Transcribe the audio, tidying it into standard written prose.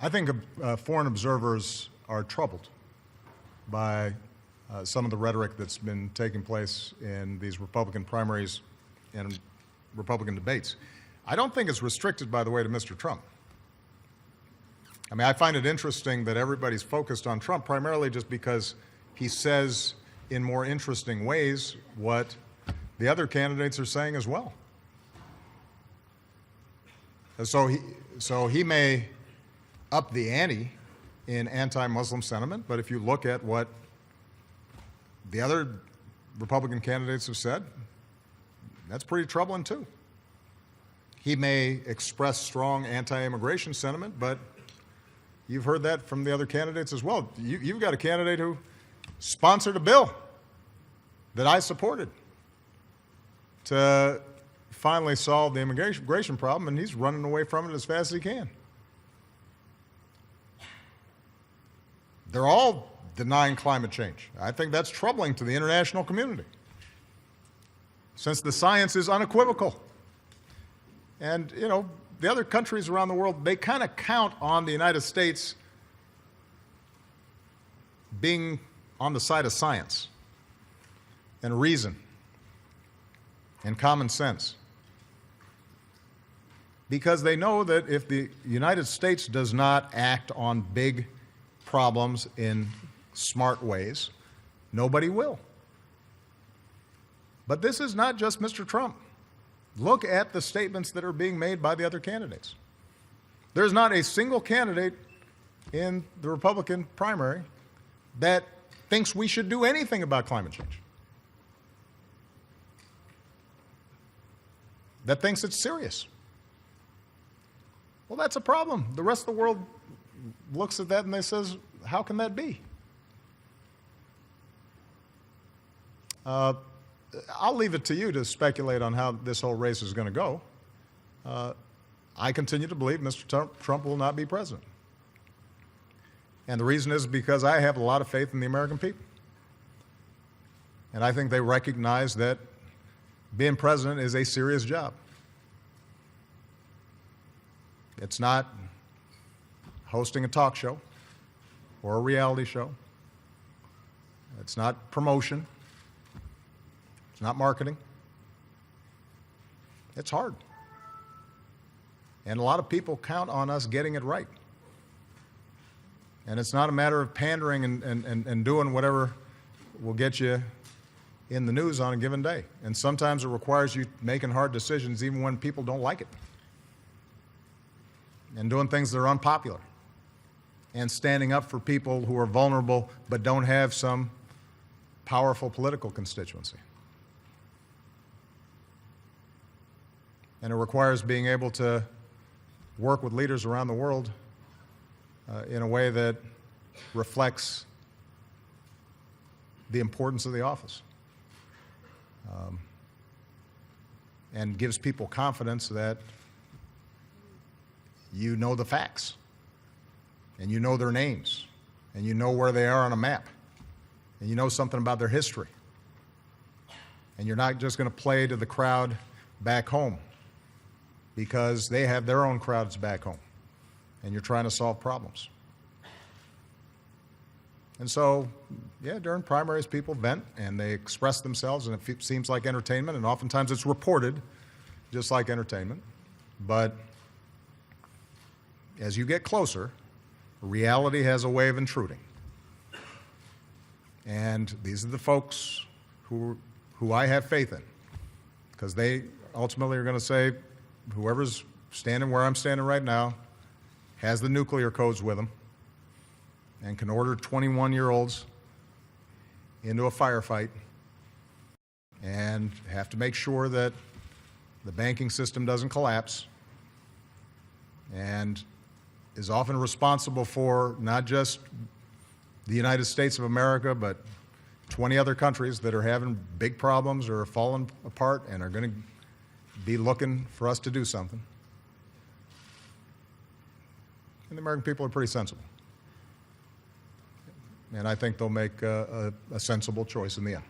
I think foreign observers are troubled by some of the rhetoric that's been taking place in these Republican primaries and Republican debates. I don't think it's restricted, by the way, to Mr. Trump. I mean, I find it interesting that everybody's focused on Trump primarily just because he says in more interesting ways what the other candidates are saying as well. So he may up the ante in anti-Muslim sentiment, but if you look at what the other Republican candidates have said, that's pretty troubling too. He may express strong anti-immigration sentiment, but you've heard that from the other candidates as well. You've got a candidate who sponsored a bill that I supported to finally solve the immigration problem, and he's running away from it as fast as he can. They're all denying climate change. I think that's troubling to the international community, since the science is unequivocal. And, you know, the other countries around the world, they kind of count on the United States being on the side of science and reason and common sense, because they know that if the United States does not act on big problems in smart ways, nobody will. But this is not just Mr. Trump. Look at the statements that are being made by the other candidates. There's not a single candidate in the Republican primary that thinks we should do anything about climate change, that thinks it's serious. Well, that's a problem. The rest of the world looks at that and they says, how can that be? I'll leave it to you to speculate on how this whole race is going to go. I continue to believe Mr. Trump will not be president. And the reason is because I have a lot of faith in the American people. And I think they recognize that being president is a serious job. It's not hosting a talk show or a reality show. It's not promotion. It's not marketing. It's hard. And a lot of people count on us getting it right. And it's not a matter of pandering and doing whatever will get you in the news on a given day. And sometimes it requires you making hard decisions even when people don't like it, and doing things that are unpopular, and standing up for people who are vulnerable but don't have some powerful political constituency. And it requires being able to work with leaders around the world in a way that reflects the importance of the office, and gives people confidence that you know the facts, and you know their names, and you know where they are on a map, and you know something about their history. And you're not just going to play to the crowd back home, because they have their own crowds back home, and you're trying to solve problems. And so, yeah, during primaries, people vent and they express themselves, and it seems like entertainment, and oftentimes it's reported just like entertainment. But as you get closer, reality has a way of intruding. And these are the folks who I have faith in, because they ultimately are going to say, whoever's standing where I'm standing right now has the nuclear codes with them and can order 21-year-olds into a firefight and have to make sure that the banking system doesn't collapse, and is often responsible for not just the United States of America, but 20 other countries that are having big problems or are falling apart and are going to be looking for us to do something. And the American people are pretty sensible. And I think they'll make a sensible choice in the end.